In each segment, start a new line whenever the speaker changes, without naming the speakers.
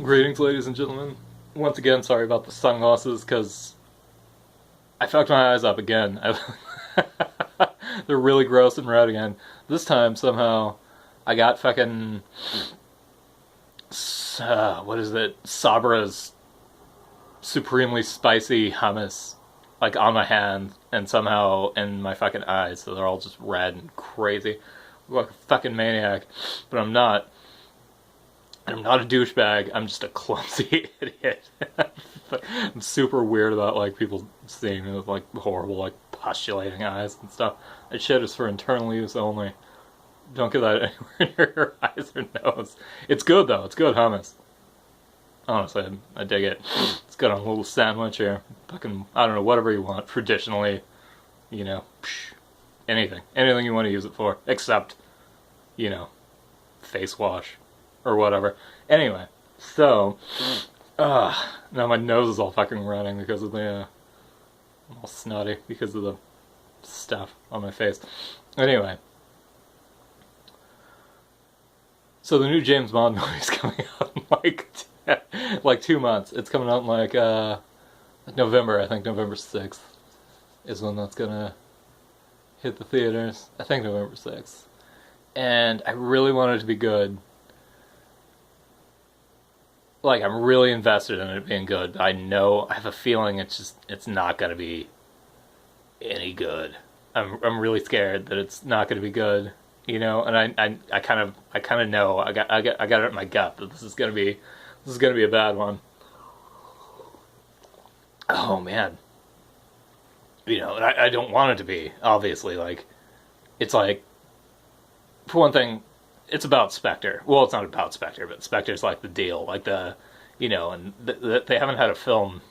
Greetings, ladies and gentlemen. Once again, sorry about the sunglasses, because I fucked my eyes up again. They're really gross and red again. This time, somehow, I got fucking... what is it? Sabra's supremely spicy hummus, like, on my hand, and somehow in my fucking eyes, so they're all just red and crazy. I look like a fucking maniac, but I'm not. I'm not a douchebag, I'm just a clumsy idiot. I'm super weird about, like, people seeing me with, like, horrible, like, postulating eyes and stuff. That shit is for internal use only. Don't get that anywhere near your eyes or nose. It's good, though. It's good hummus. Honestly, I dig it. It's good on a little sandwich here. Fucking, I don't know, whatever you want. Traditionally, you know, anything. Anything you want to use it for. Except, you know, face wash. Or whatever. Anyway, so, now my nose is all fucking running because of the, I'm all snotty because of the stuff on my face. Anyway. So the new James Bond movie is coming out in like 2 months. It's coming out in like November, I think November 6th is when that's gonna hit the theaters. I think November 6th. And I really want it to be good. Like, I'm really invested in it being good. I have a feeling it's not gonna be any good. I'm really scared that it's not gonna be good, you know. And I kind of know. I got it in my gut that this is gonna be a bad one. Oh man, you know, and I don't want it to be. Obviously, like, it's like, for one thing, it's about Spectre. Well, it's not about Spectre, but Spectre's like the deal. Like you know, and they haven't had a film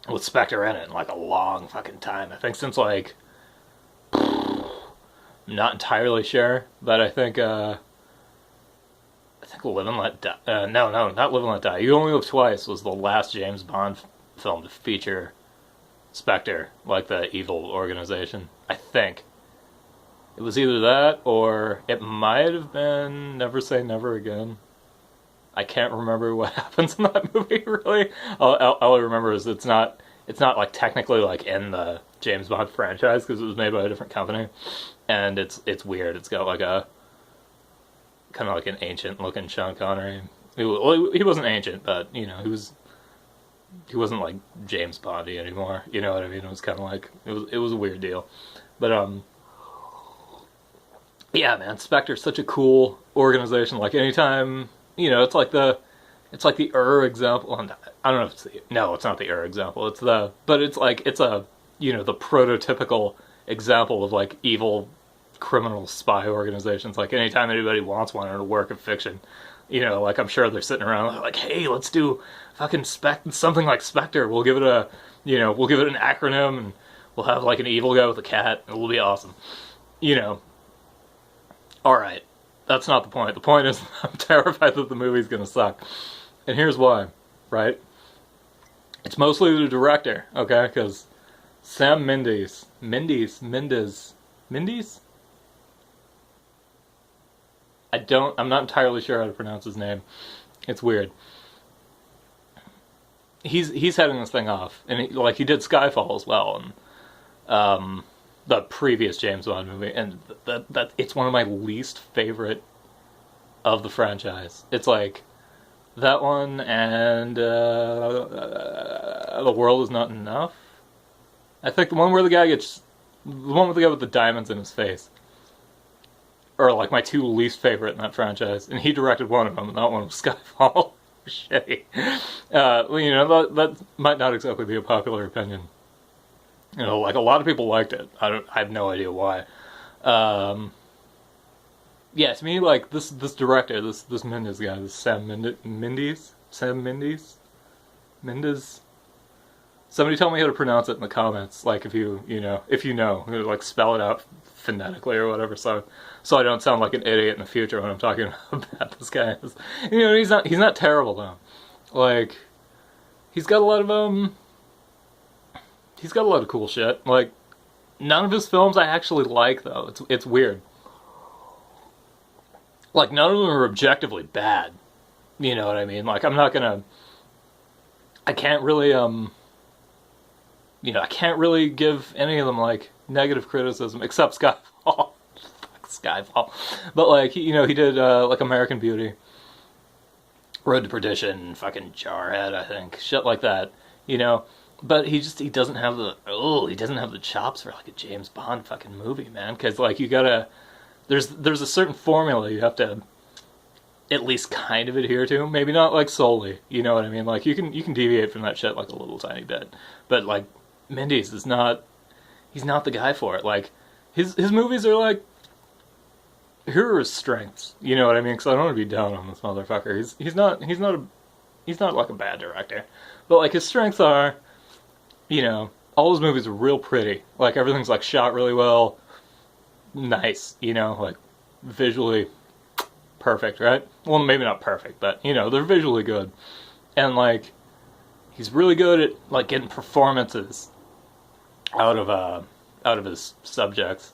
with Spectre in it in like a long fucking time. I think since like, I'm not entirely sure, but I think Live and Let Die. No, not Live and Let Die. You Only Live Twice was the last James Bond film to feature Spectre, like the evil organization. I think. It was either that, or it might have been Never Say Never Again. I can't remember what happens in that movie, really. All I remember is it's not like technically like in the James Bond franchise, because it was made by a different company. And it's weird. It's got like a, kind of like an ancient looking Sean Connery. He wasn't ancient, but, you know, he wasn't like James Bondy anymore. You know what I mean? It was kind of like, it was a weird deal. But, yeah, man, Spectre's such a cool organization. Like, anytime, you know, it's like the example. I don't know if it's not the example. But it's like, it's a, you know, the prototypical example of like evil criminal spy organizations. Like, anytime anybody wants one in a work of fiction, you know, like, I'm sure they're sitting around like, hey, let's do fucking something like Spectre. We'll give it an acronym, and we'll have like an evil guy with a cat. It will be awesome, you know. Alright, that's not the point. The point is, I'm terrified that the movie's gonna suck. And here's why, right? It's mostly the director, okay? Because Sam Mendes? I'm not entirely sure how to pronounce his name. It's weird. He's heading this thing off. And he did Skyfall as well, and, the previous James Bond movie, and that it's one of my least favorite of the franchise. It's like that one and The World Is Not Enough. I think the one with the guy with the diamonds in his face are like my two least favorite in that franchise, and he directed one of them, and that one was Skyfall. Shitty. You know, that might not exactly be a popular opinion. You know, like, a lot of people liked it. I have no idea why. Yeah, to me, like, this director, this Mendes guy, this Sam Mendes. Somebody tell me how to pronounce it in the comments. Like, if you know, like, spell it out phonetically or whatever, so I don't sound like an idiot in the future when I'm talking about how bad this guy is. You know, he's not terrible though. Like, he's got a lot of cool shit. Like, none of his films I actually like, though. It's weird. Like, none of them are objectively bad. You know what I mean? Like, I'm not gonna. I can't really I can't really give any of them like negative criticism except Skyfall. Fuck Skyfall. But like he did like American Beauty, Road to Perdition, fucking Jarhead, I think, shit like that. You know, but he doesn't have the chops for like a James Bond fucking movie, man. Because like you gotta there's a certain formula you have to at least kind of adhere to. Maybe not like solely. You know what I mean? Like you can deviate from that shit like a little tiny bit, but like Mendes is not. He's not the guy for it. Like his movies are like, here are his strengths. You know what I mean? Because I don't want to be down on this motherfucker. He's not like a bad director, but like his strengths are, all his movies are real pretty. Like everything's like shot really well, nice. Like visually perfect, right? Well, maybe not perfect, but they're visually good, and like he's really good at like getting performances out of his subjects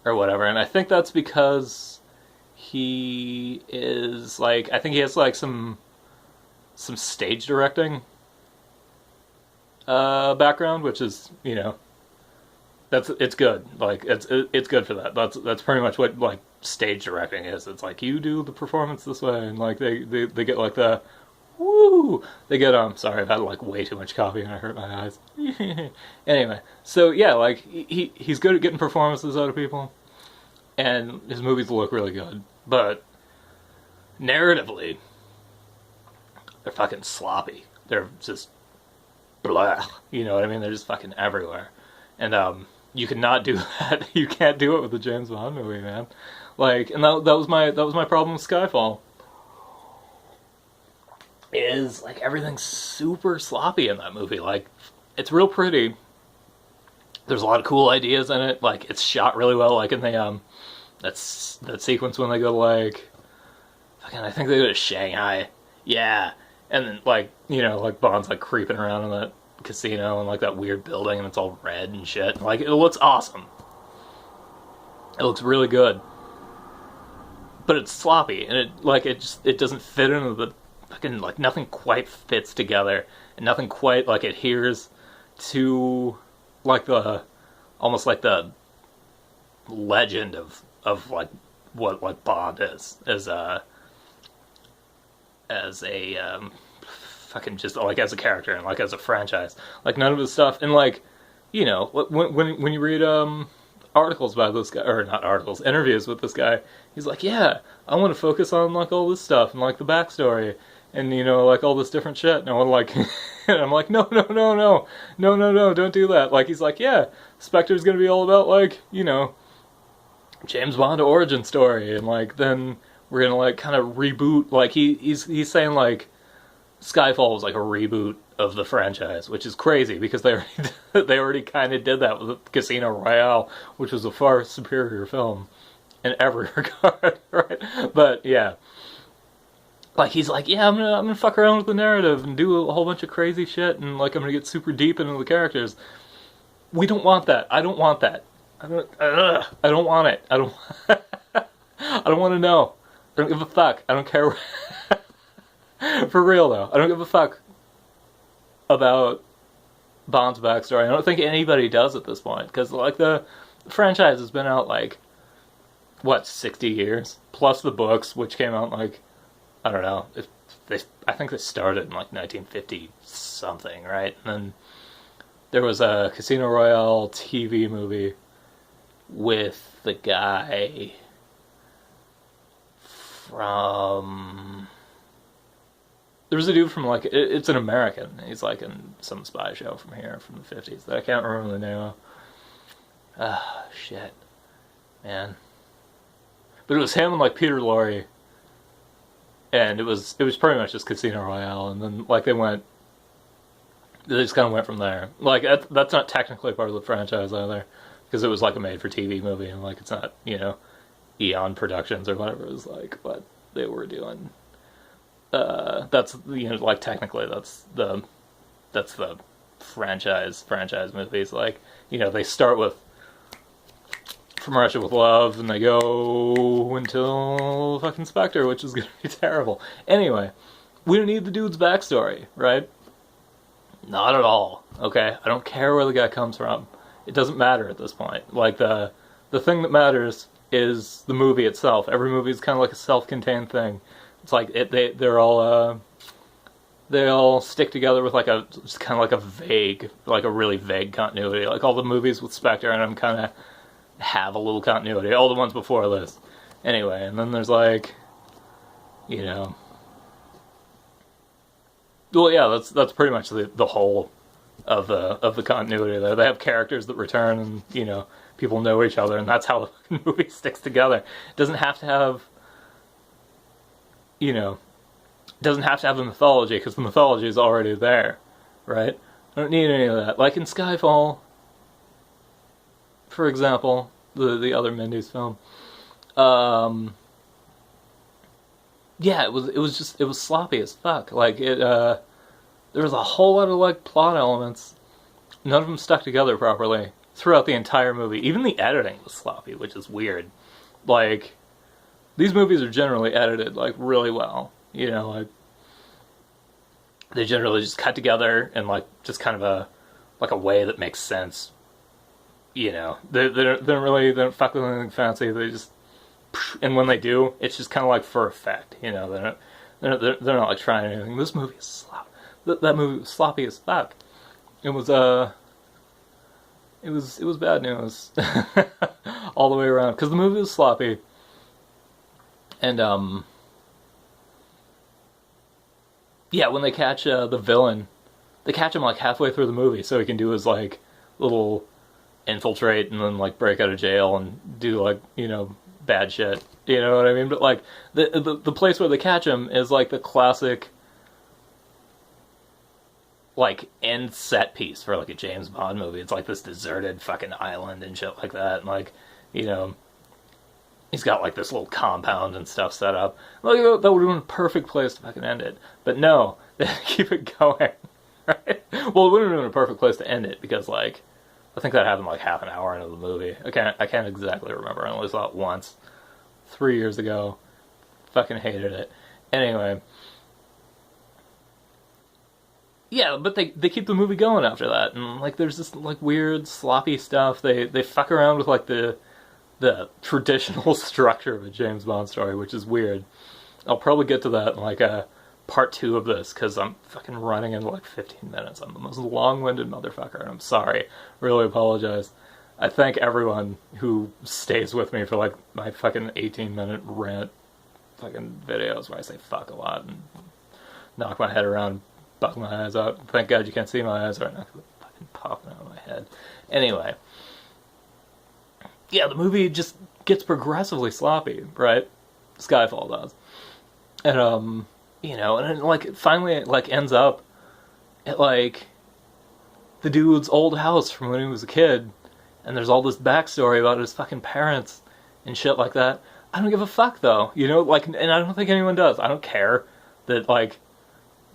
or whatever. And I think that's because he is like, I think he has like some stage directing background, which is it's good. Like it's good for that. That's pretty much what like stage directing is. It's like you do the performance this way, and like they get like the woo! They get sorry, I've had like way too much coffee and I hurt my eyes. Anyway, so yeah, like he's good at getting performances out of people, and his movies look really good. But narratively, they're fucking sloppy. They're just blah. You know what I mean? They're just fucking everywhere. And you cannot do that. You can't do it with a James Bond movie, man. Like, and that was my problem with Skyfall. Is like everything's super sloppy in that movie. Like it's real pretty. There's a lot of cool ideas in it. Like it's shot really well. Like in the that sequence when they go to like fucking, I think they go to Shanghai. Yeah, and then like like Bond's like creeping around in that casino and like that weird building and it's all red and shit. And, like it looks awesome. It looks really good, but it's sloppy and it doesn't fit into the fucking, like nothing quite fits together and nothing quite like adheres to like the almost like the legend of like what like Bond is as a fucking just like as a character and like as a franchise. Like none of his stuff, and like when you read articles about this guy, or not articles, interviews with this guy, he's like, yeah, I want to focus on like all this stuff and like the backstory and like all this different shit. And I want to like, and I'm like, no, don't do that. Like he's like, yeah, Spectre's gonna be all about like James Bond origin story, and like then we're gonna like kind of reboot. Like he's saying like Skyfall was like a reboot of the franchise, which is crazy because they already kind of did that with Casino Royale, which was a far superior film in every regard, right? But yeah, like he's like, yeah, I'm gonna fuck around with the narrative and do a whole bunch of crazy shit, and like I'm gonna get super deep into the characters. We don't want that. I don't want that. I don't want it. I don't. I don't want to know. I don't give a fuck. I don't care. For real though, I don't give a fuck about Bond's backstory. I don't think anybody does at this point, because like the franchise has been out like what 60 years plus the books, which came out like I don't know. I think they started in like 1950 something, right? And then there was a Casino Royale TV movie with the guy from. There was a dude from like it's an American. He's like in some spy show from here from the 50s that I can't remember the name of. Ah, shit, man. But it was him and like Peter Lorre, and it was pretty much just Casino Royale, and then like they just kind of went from there. Like that's not technically part of the franchise either, because it was like a made-for-TV movie, and like it's not Eon Productions or whatever it was like, but they were doing. That's like technically that's the franchise movies. Like they start with From Russia with Love and they go until fucking Spectre, which is gonna be terrible. Anyway, We don't need the dude's backstory, right? Not at all. Okay, I don't care where the guy comes from. It doesn't matter at this point. Like the thing that matters is the movie itself. Every movie is kind of like a self-contained thing. It's like they all stick together with like a just kind of like a vague, like a really vague continuity. Like all the movies with Spectre and them kind of have a little continuity. All the ones before this, anyway. And then there's like, you know, well, yeah, that's pretty much the whole of the continuity there. They have characters that return, and you know, people know each other, and that's how the movie sticks together. It doesn't have to have, you know, it doesn't have to have a mythology, because the mythology is already there, right? I don't need any of that. Like in Skyfall, for example, the other Mendes film. Yeah, it was sloppy as fuck. Like there was a whole lot of like plot elements. None of them stuck together properly throughout the entire movie. Even the editing was sloppy, which is weird. Like, these movies are generally edited like really well. You know, like they generally just cut together in like just kind of a way that makes sense. You know, they don't fuck with anything fancy. They just, and when they do, it's just kind of like for effect. You know, they're not like trying anything. This movie is sloppy. That movie was sloppy as fuck. It was bad news all the way around, because the movie was sloppy, and yeah, when they catch the villain, they catch him like halfway through the movie, so he can do his like little infiltrate and then like break out of jail and do like, you know, bad shit. You know what I mean? But like the place where they catch him is like the classic like end set piece for like a James Bond movie. It's like this deserted fucking island and shit like that, and like, you know, he's got like this little compound and stuff set up. Like that would have been a perfect place to fucking end it. But no, they keep it going. Right? Well, it wouldn't have been a perfect place to end it, because like I think that happened like half an hour into the movie. I can't exactly remember. I only saw it once 3 years ago. Fucking hated it. Anyway. Yeah, but they keep the movie going after that, and like there's this like weird sloppy stuff. They fuck around with like the traditional structure of a James Bond story, which is weird. I'll probably get to that in like a part 2 of this, because I'm fucking running into like 15 minutes. I'm the most long-winded motherfucker, and I'm sorry. Really apologize. I thank everyone who stays with me for like my fucking 18-minute rant fucking videos where I say fuck a lot and knock my head around, bug my eyes out. Thank God you can't see my eyes right now, because they're fucking popping out of my head. Anyway. Yeah, the movie just gets progressively sloppy, right? Skyfall does. And, you know, and then, like, finally it, like, ends up at, like, the dude's old house from when he was a kid, and there's all this backstory about his fucking parents and shit like that. I don't give a fuck, though, you know, like, and I don't think anyone does. I don't care that, like,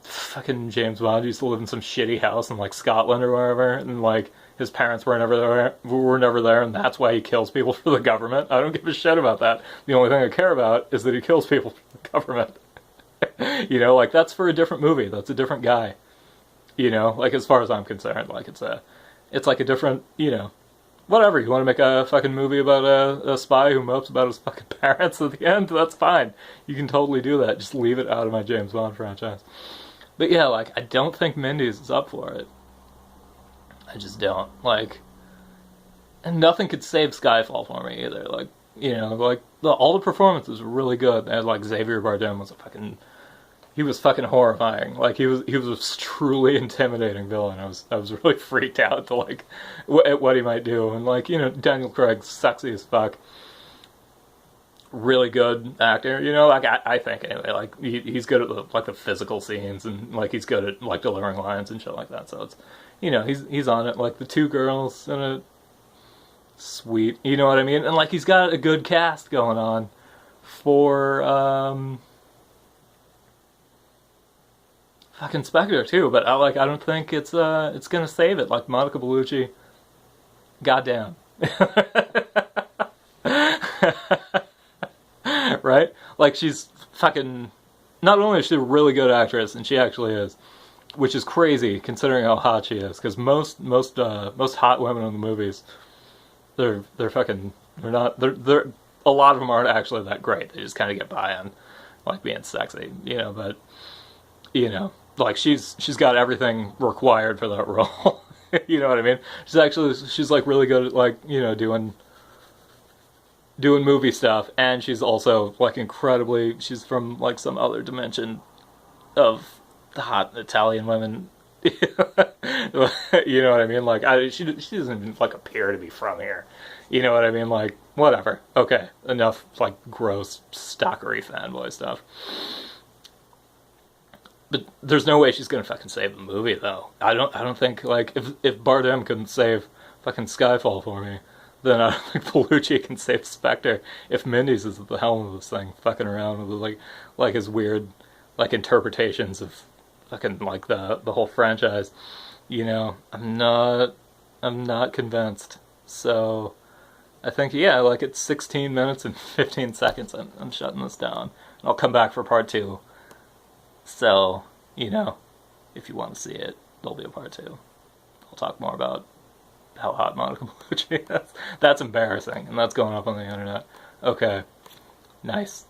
fucking James Bond used to live in some shitty house in, like, Scotland or wherever, and, like, his parents were never there, and that's why he kills people for the government. I don't give a shit about that. The only thing I care about is that he kills people for the government. You know, like, that's for a different movie. That's a different guy. You know, like, as far as I'm concerned, like, it's like a different, you know, whatever. You want to make a fucking movie about a spy who mopes about his fucking parents at the end? That's fine. You can totally do that. Just leave it out of my James Bond franchise. But yeah, like, I don't think Mendes is up for it. I just don't. Like, and nothing could save Skyfall for me either. Like, you know, like, all the performances were really good. And, like, Xavier Bardem was he was fucking horrifying. Like, he was a truly intimidating villain. I was really freaked out to, like, at what he might do. And, like, you know, Daniel Craig's sexy as fuck. Really good actor, you know, like, I think, anyway, like, he's good at, the physical scenes, and, like, he's good at, like, delivering lines and shit like that, so it's, you know, he's on it. Like, the two girls in it, sweet, you know what I mean? And, like, he's got a good cast going on for, fucking Spectre, too, but, I don't think it's gonna save it. Like, Monica Bellucci, goddamn. Right? Like, she's fucking not only is she a really good actress, and she actually is, which is crazy considering how hot she is. Because most hot women in the movies, they're fucking they're not they're a lot of them aren't actually that great. They just kind of get by on like being sexy, you know. But you know, like she's got everything required for that role. You know what I mean? She's like really good at like, you know, doing movie stuff, and she's also like incredibly, she's from like some other dimension of the hot Italian women. You know what I mean? Like she doesn't even like appear to be from here. You know what I mean? Like whatever. Okay, enough like gross stalkery fanboy stuff. But there's no way she's gonna fucking save the movie though. I don't think like if Bardem couldn't save fucking Skyfall for me, then I don't think Bellucci can save Spectre. If Mendes is at the helm of this thing, fucking around with like his weird like interpretations of fucking like the whole franchise, you know, I'm not convinced. So I think yeah, like it's 16 minutes and 15 seconds. I'm shutting this down. I'll come back for part two. So, you know, if you want to see it, there'll be a part two. I'll talk more about how hot Monica Bellucci is. That's embarrassing, and that's going up on the internet. Okay, nice.